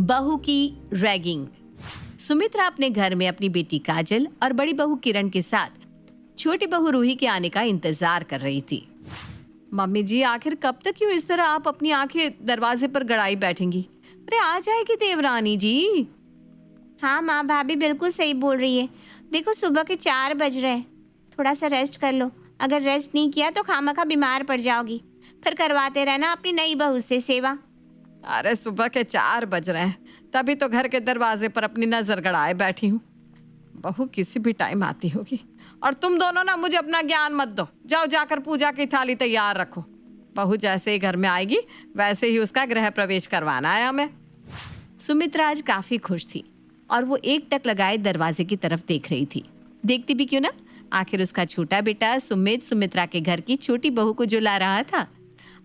बहू की रैगिंग। सुमित्रा अपने घर में अपनी बेटी काजल और बड़ी बहू किरण के साथ छोटी बहू रूही के आने का इंतजार कर रही थी। मम्मी जी, आखिर कब तक यूं इस तरह आप अपनी आंखें दरवाजे पर गड़ाई बैठेंगी? अरे आ जाएगी देवरानी जी। हाँ माँ, भाभी बिल्कुल सही बोल रही है। देखो सुबह के 4 बज रहे हैं, थोड़ा सा रेस्ट कर लो। अगर रेस्ट नहीं किया तो खामखा बीमार पड़ जाओगी। फिर करवाते रहना अपनी नई बहू से सेवा। अरे सुबह के 4 बज रहे हैं, तभी तो घर के दरवाजे पर अपनी नजर गड़ाए बैठी हूँ। बहू किसी भी टाइम आती होगी। और तुम दोनों ना मुझे अपना ज्ञान मत दो। जाओ जाकर पूजा की थाली तैयार रखो। बहू जैसे ही घर में आएगी वैसे ही उसका गृह प्रवेश करवाना है हमें। सुमित्रा आज काफी खुश थी और वो एक टक लगाए दरवाजे की तरफ देख रही थी। देखती भी क्यों ना, आखिर उसका छोटा बेटा सुमित सुमित्रा के घर की छोटी बहू को जो ला रहा था।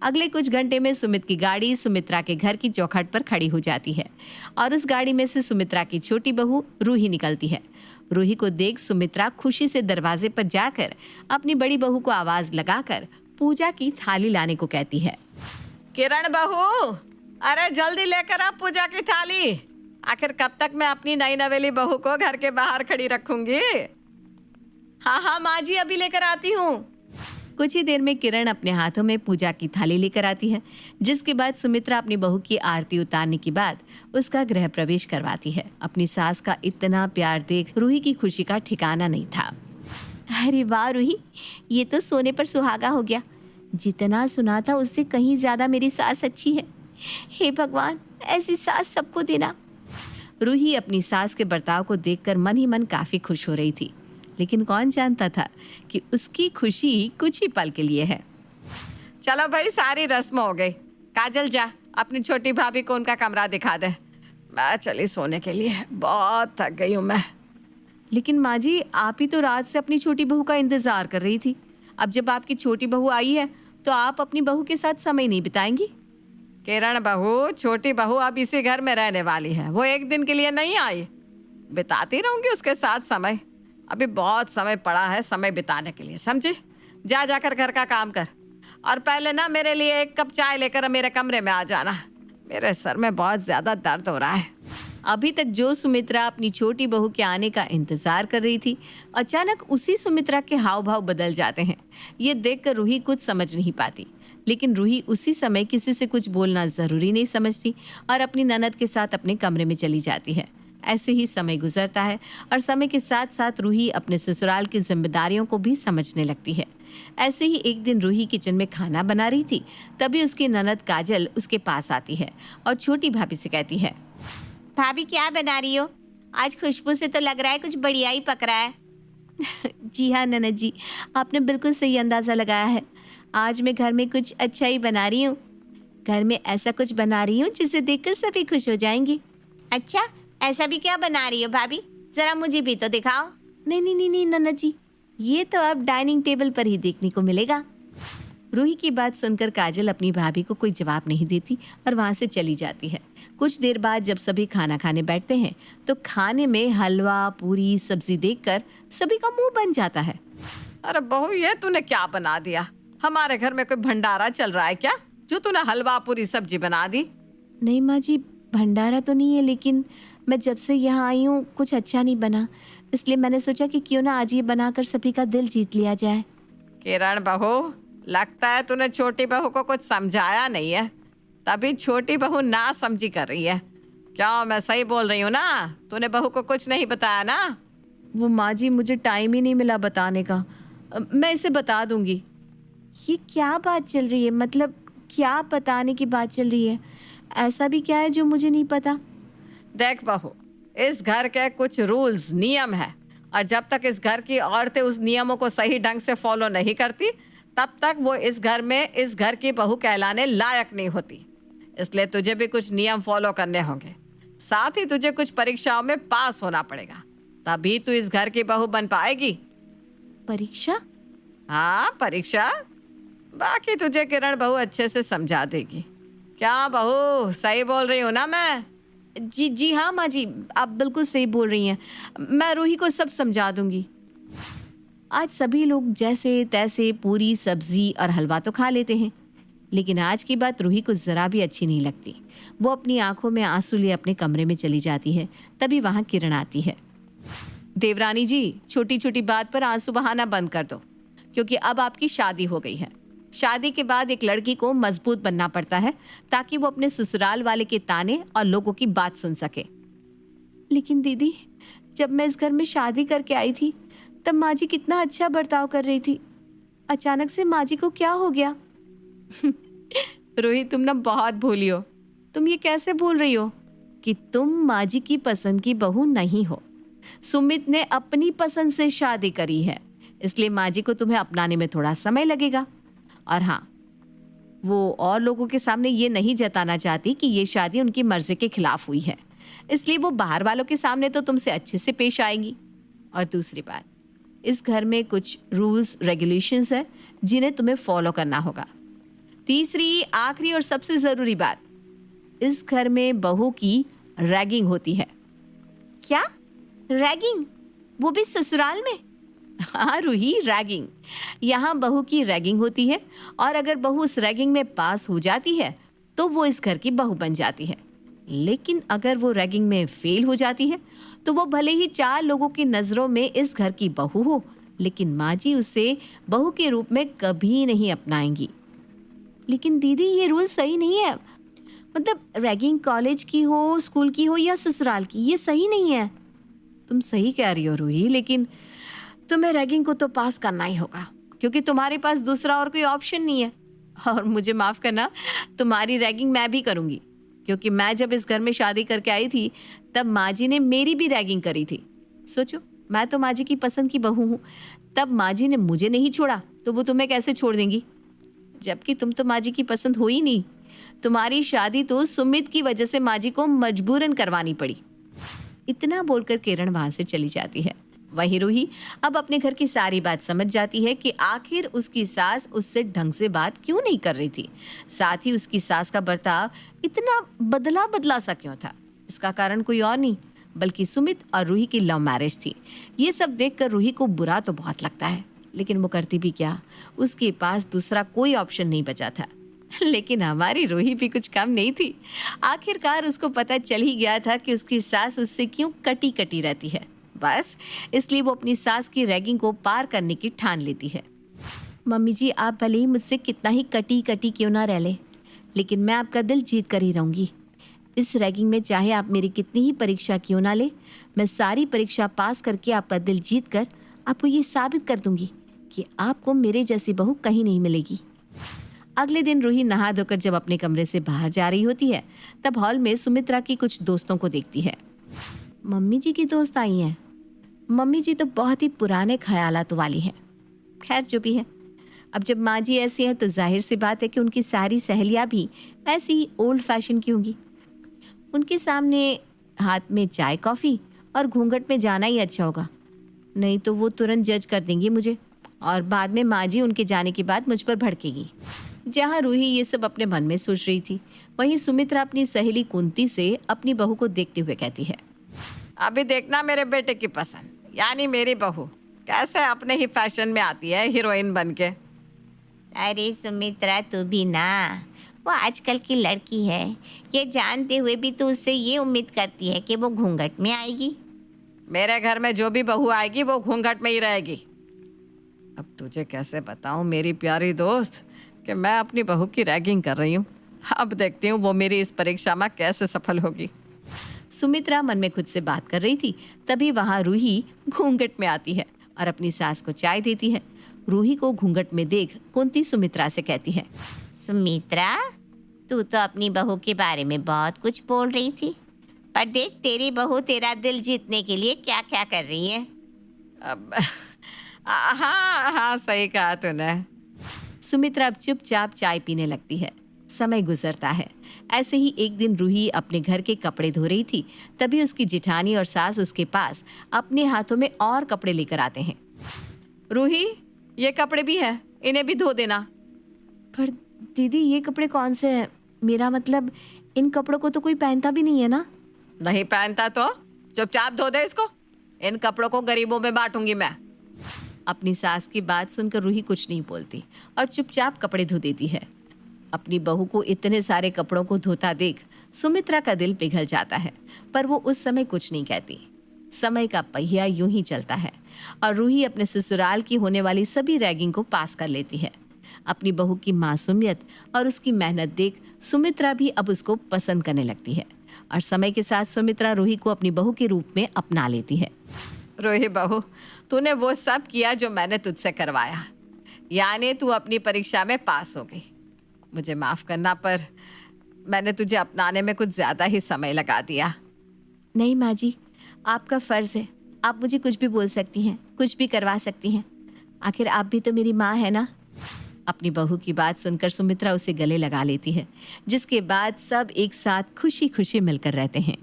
अगले कुछ घंटे में सुमित की गाड़ी सुमित्रा के घर की चौखट पर खड़ी हो जाती है और उस गाड़ी में से सुमित्रा की छोटी बहू रूही निकलती है। रूही को देख सुमित्रा खुशी से दरवाजे पर जाकर अपनी बड़ी बहू को आवाज लगाकर पूजा की थाली लाने को कहती है। किरण बहू, अरे जल्दी लेकर आ पूजा की थाली। आखिर कब तक मैं अपनी नई नवेली बहू को घर के बाहर खड़ी रखूंगी? हाँ हाँ माँ जी, अभी लेकर आती हूँ। कुछ ही देर में किरण अपने हाथों में पूजा की थाली लेकर आती है, जिसके बाद सुमित्रा अपनी बहू की आरती उतारने के बाद उसका गृह प्रवेश करवाती है। अपनी सास का इतना प्यार देख रूही की खुशी का ठिकाना नहीं था। अरे वाह रूही, ये तो सोने पर सुहागा हो गया। जितना सुना था उससे कहीं ज्यादा मेरी सास अच्छी है। हे भगवान, ऐसी सास सबको देना। रूही अपनी सास के बर्ताव को देखकर मन ही मन काफी खुश हो रही थी, लेकिन कौन जानता था कि उसकी खुशी कुछ ही पल के लिए है। चलो भाई, सारी रस्म हो गई। काजल जा अपनी छोटी भाभी को उनका कमरा दिखा दे। मैं चली सोने के लिए, बहुत थक गई हूँ मैं। लेकिन माँ जी, आप ही तो रात से अपनी छोटी बहू का इंतजार कर रही थी। अब जब आपकी छोटी बहू आई है तो आप अपनी बहू के साथ समय नहीं बिताएंगी? किरण बहू, छोटी बहू अब इसी घर में रहने वाली है। वो एक दिन के लिए नहीं आई। बिताती रहूंगी उसके साथ समय। अभी बहुत समय पड़ा है समय बिताने के लिए, समझी? जा जाकर घर का काम कर और पहले ना मेरे लिए 1 कप चाय लेकर मेरे कमरे में आ जाना। मेरे सर में बहुत ज्यादा दर्द हो रहा है। अभी तक जो सुमित्रा अपनी छोटी बहू के आने का इंतजार कर रही थी, अचानक उसी सुमित्रा के हाव भाव बदल जाते हैं। ये देखकर रूही कुछ समझ नहीं पाती, लेकिन रूही उसी समय किसी से कुछ बोलना जरूरी नहीं समझती और अपनी ननद के साथ अपने कमरे में चली जाती है। ऐसे ही समय गुजरता है और समय के साथ साथ रूही अपने ससुराल की जिम्मेदारियों को भी समझने लगती है। ऐसे ही एक दिन रूही किचन में खाना बना रही थी, तभी उसकी ननद काजल उसके पास आती है और छोटी भाभी से कहती है, भाभी क्या बना रही हो? आज खुशबू से तो लग रहा है कुछ बढ़िया ही पक रहा है। जी हाँ ननद जी, आपने बिल्कुल सही अंदाज़ा लगाया है। आज मैं घर में कुछ अच्छा ही बना रही हूँ। घर में ऐसा कुछ बना रही हूँ जिसे देखकर सभी खुश हो जाएंगी। अच्छा, ऐसा भी क्या बना रही हो भाभी? जरा मुझे भी तो दिखाओ। नहीं नहीं नहीं नहीं ननद जी, ये तो अब डाइनिंग टेबल पर ही देखने को मिलेगा। रूही की बात सुनकर काजल अपनी भाभी को कोई जवाब नहीं देती और वहाँ से चली जाती है। कुछ देर बाद जब सभी खाना खाने बैठते हैं तो खाने में हलवा, पूरी, सब्जी देखकर सभी का मुंह बन जाता है। अरे बहू, ये तूने क्या बना दिया? हमारे घर में कोई भंडारा चल रहा है क्या जो तूने हलवा पूरी सब्जी बना दी? नहीं माँ जी, भंडारा तो नहीं है, लेकिन मैं जब से यहाँ आई हूँ कुछ अच्छा नहीं बना, इसलिए मैंने सोचा कि क्यों ना आज ये बनाकर सभी का दिल जीत लिया जाए। किरण बहू, लगता है तूने छोटी बहू को कुछ समझाया नहीं है, तभी छोटी बहू ना समझी कर रही है। क्या मैं सही बोल रही हूँ ना? तूने बहू को कुछ नहीं बताया ना? वो माँ जी, मुझे टाइम ही नहीं मिला बताने का। मैं इसे बता दूंगी। ये क्या बात चल रही है? मतलब क्या बताने की बात चल रही है? ऐसा भी क्या है जो मुझे नहीं पता? देख बहू, इस घर के कुछ रूल्स, नियम है और जब तक इस घर की औरतें उस नियमों को सही ढंग से फॉलो नहीं करती तब तक वो इस घर में इस घर की बहू कहलाने लायक नहीं होती। इसलिए तुझे भी कुछ नियम फॉलो करने होंगे। साथ ही तुझे कुछ परीक्षाओं में पास होना पड़ेगा, तभी तू इस घर की बहू बन पाएगी। परीक्षा? हाँ, परीक्षा। बाकी तुझे किरण बहू अच्छे से समझा देगी। क्या बहू, सही बोल रही हूँ ना मैं? जी हाँ माँ जी, आप बिल्कुल सही बोल रही हैं। मैं रूही को सब समझा दूंगी। आज सभी लोग जैसे तैसे पूरी, सब्जी और हलवा तो खा लेते हैं, लेकिन आज की बात रूही को जरा भी अच्छी नहीं लगती। वो अपनी आंखों में आंसू लिए अपने कमरे में चली जाती है। तभी वहां किरण आती है। देवरानी जी, छोटी छोटी बात पर आंसू बहाना बंद कर दो, क्योंकि अब आपकी शादी हो गई है। शादी के बाद एक लड़की को मजबूत बनना पड़ता है ताकि वो अपने ससुराल वाले के ताने और लोगों की बात सुन सके। लेकिन दीदी, जब मैं इस घर में शादी करके आई थी तब माँ जी कितना अच्छा बर्ताव कर रही थी। अचानक से माँ जी को क्या हो गया? रोहित, तुम ना बहुत भोली हो। तुम ये कैसे बोल रही हो कि तुम माँ जी की पसंद की बहू नहीं हो? सुमित ने अपनी पसंद से शादी करी है, इसलिए माँ जी को तुम्हें अपनाने में थोड़ा समय लगेगा। और हाँ, वो और लोगों के सामने ये नहीं जताना चाहती कि ये शादी उनकी मर्जी के खिलाफ हुई है, इसलिए वो बाहर वालों के सामने तो तुमसे अच्छे से पेश आएंगी। और दूसरी बात, इस घर में कुछ रूल्स रेगुलेशंस है जिन्हें तुम्हें फॉलो करना होगा। तीसरी, आखिरी और सबसे जरूरी बात, इस घर में बहू की रैगिंग होती है। क्या? रैगिंग? वो भी ससुराल में? हाँ रूही, रैगिंग। यहाँ बहू की रैगिंग होती है, और अगर बहू उस रैगिंग में पास हो जाती है तो वो इस घर की बहू बन जाती है। लेकिन अगर वो रैगिंग में फेल हो जाती है तो वो भले ही 4 लोगों की नज़रों में इस घर की बहू हो, लेकिन माँ जी उसे बहू के रूप में कभी नहीं अपनाएंगी। लेकिन दीदी, ये रूल सही नहीं है। मतलब रैगिंग कॉलेज की हो, स्कूल की हो या ससुराल की, ये सही नहीं है। तुम सही कह रही हो रूही, लेकिन तुम्हें रैगिंग को तो पास करना ही होगा, क्योंकि तुम्हारे पास दूसरा और कोई ऑप्शन नहीं है। और मुझे माफ़ करना, तुम्हारी रैगिंग मैं भी करूँगी, क्योंकि मैं जब इस घर में शादी करके आई थी तब माँ जी ने मेरी भी रैगिंग करी थी। सोचो, मैं तो माँ जी की पसंद की बहू हूँ, तब माँ जी ने मुझे नहीं छोड़ा तो वो तुम्हें कैसे छोड़ देंगी? जबकि तुम तो माँ जी की पसंद हो ही नहीं। तुम्हारी शादी तो सुमित की वजह से माँ जी को मजबूरन करवानी पड़ी। इतना बोलकर किरण वहां से चली जाती है। वहीं रूही अब अपने घर की सारी बात समझ जाती है कि आखिर उसकी सास उससे ढंग से बात क्यों नहीं कर रही थी। साथ ही उसकी सास का बर्ताव इतना बदला बदला सा क्यों था। इसका कारण कोई और नहीं बल्कि सुमित और रूही की लव मैरिज थी। ये सब देखकर रूही को बुरा तो बहुत लगता है, लेकिन वो करती भी क्या, उसके पास दूसरा कोई ऑप्शन नहीं बचा था। लेकिन हमारी रूही भी कुछ कम नहीं थी। आखिरकार उसको पता चल ही गया था कि उसकी सास उससे क्यों कटी कटी रहती है। बस इसलिए वो अपनी सास की रैगिंग को पार करने की ठान लेती है। मम्मी जी, आप भले ही मुझसे कितना ही कटी कटी क्यों ना रह ले, लेकिन मैं आपका दिल जीत कर ही रहूंगी। इस रैगिंग में चाहे आप मेरी कितनी ही परीक्षा क्यों ना ले, मैं सारी परीक्षा पास करके आपका दिल जीत कर आपको ये साबित कर दूंगी कि आपको मेरे जैसी बहू कहीं नहीं मिलेगी। अगले दिन रूही नहा धोकर जब अपने कमरे से बाहर जा रही होती है तब हॉल में सुमित्रा की कुछ दोस्तों को देखती है। मम्मी जी की दोस्त आई हैं। मम्मी जी तो बहुत ही पुराने ख्यालात वाली हैं। खैर जो भी है, अब जब माँ जी ऐसी हैं तो जाहिर सी बात है कि उनकी सारी सहेलियाँ भी ऐसी ही ओल्ड फैशन की होंगी। उनके सामने हाथ में चाय कॉफ़ी और घूंघट में जाना ही अच्छा होगा, नहीं तो वो तुरंत जज कर देंगी मुझे, और बाद में माँ जी उनके जाने के बाद मुझ पर भड़केगी। जहाँ रूही ये सब अपने मन में सोच रही थी, वहीं सुमित्रा अपनी सहेली कुंती से अपनी बहू को देखते हुए कहती है, अभी देखना मेरे बेटे की पसंद, यानी मेरी बहू कैसे अपने ही फैशन में आती है हीरोइन बन के। अरे सुमित्रा, तू भी ना, वो आजकल की लड़की है, ये जानते हुए भी तू उससे ये उम्मीद करती है कि वो घूंघट में आएगी। मेरे घर में जो भी बहू आएगी वो घूंघट में ही रहेगी। अब तुझे कैसे बताऊं मेरी प्यारी दोस्त कि मैं अपनी बहू की रैगिंग कर रही हूँ। अब देखती हूँ वो मेरी इस परीक्षा में कैसे सफल होगी। सुमित्रा मन में खुद से बात कर रही थी, तभी वहाँ रूही घूंघट में आती है और अपनी सास को चाय देती है। रूही को घूंघट में देख कुंती सुमित्रा से कहती है, सुमित्रा, तू तो अपनी बहू के बारे में बहुत कुछ बोल रही थी, पर देख तेरी बहू तेरा दिल जीतने के लिए क्या क्या कर रही है। अब हाँ हाँ, सही कहा तूने। सुमित्रा अब चुपचाप चाय पीने लगती है। समय गुजरता है। ऐसे ही एक दिन रूही अपने घर के कपड़े धो रही थी, तभी उसकी जिठानी और सास उसके पास अपने हाथों में और कपड़े लेकर आते हैं। रूही, ये कपड़े भी हैं, इन्हें भी धो देना। पर दीदी, ये कपड़े कौन से हैं? मेरा मतलब, इन कपड़ों को तो कोई पहनता भी नहीं है ना। नहीं पहनता तो चुपचाप धो दे इसको। इन कपड़ों को गरीबों में बांटूंगी मैं। अपनी सास की बात सुनकर रूही कुछ नहीं बोलती और चुपचाप कपड़े धो देती है। अपनी बहू को इतने सारे कपड़ों को धोता देख सुमित्रा का दिल पिघल जाता है, पर वो उस समय कुछ नहीं कहती। समय का पहिया यूं ही चलता है और रूही अपने ससुराल की होने वाली सभी रैगिंग को पास कर लेती है। अपनी बहू की मासूमियत और उसकी मेहनत देख सुमित्रा भी अब उसको पसंद करने लगती है और समय के साथ सुमित्रा रूही को अपनी बहू के रूप में अपना लेती है। रूही बहू, तूने वो सब किया जो मैंने तुझसे करवाया, यानी तू अपनी परीक्षा में पास हो गई। मुझे माफ़ करना, पर मैंने तुझे अपनाने में कुछ ज़्यादा ही समय लगा दिया। नहीं माँ जी, आपका फ़र्ज़ है, आप मुझे कुछ भी बोल सकती हैं, कुछ भी करवा सकती हैं। आखिर आप भी तो मेरी माँ है ना। अपनी बहू की बात सुनकर सुमित्रा उसे गले लगा लेती है, जिसके बाद सब एक साथ खुशी खुशी मिलकर रहते हैं।